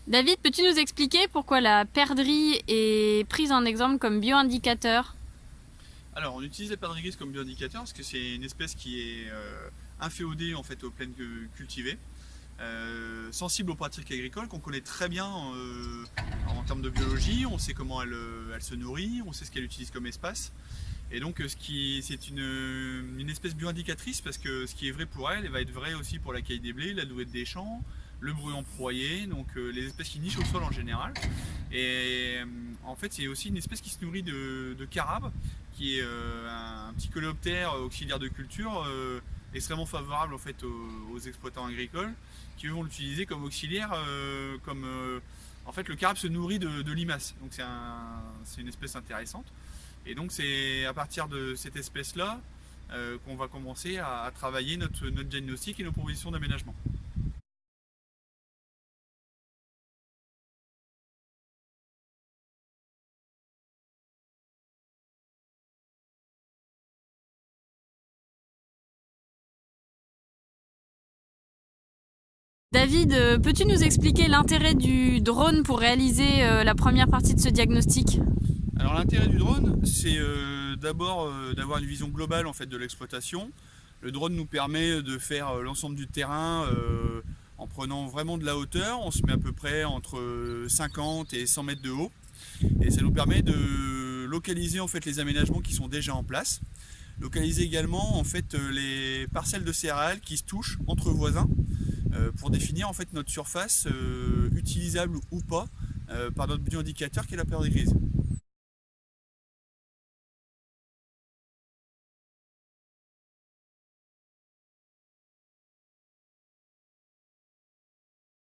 David, peux-tu nous expliquer pourquoi la perdrix est prise en exemple comme bioindicateur? Alors, on utilise la perdrix grise comme bioindicateur parce que c'est une espèce qui est inféodée en fait aux plaines cultivées, sensible aux pratiques agricoles qu'on connaît très bien en termes de biologie. On sait comment elle se nourrit, on sait ce qu'elle utilise comme espace. Et donc, c'est une espèce bioindicatrice parce que ce qui est vrai pour elle, va être vrai aussi pour la caille des blés, la douette des champs, le bruant broyé, donc les espèces qui nichent au sol en général. Et en fait, c'est aussi une espèce qui se nourrit de carabes, qui est un petit coléoptère auxiliaire de culture extrêmement favorable en fait aux exploitants agricoles, qui vont l'utiliser comme auxiliaire, en fait le carabe se nourrit de limaces, donc c'est une espèce intéressante. Et donc c'est à partir de cette espèce-là qu'on va commencer à travailler notre diagnostic et nos propositions d'aménagement. David, peux-tu nous expliquer l'intérêt du drone pour réaliser la première partie de ce diagnostic? Alors l'intérêt du drone, c'est d'abord d'avoir une vision globale en fait de l'exploitation. Le drone nous permet de faire l'ensemble du terrain en prenant vraiment de la hauteur. On se met à peu près entre 50 et 100 mètres de haut, et ça nous permet de localiser en fait les aménagements qui sont déjà en place. Localiser également en fait les parcelles de céréales qui se touchent entre voisins pour définir en fait notre surface utilisable ou pas par notre bioindicateur qui est la période grise.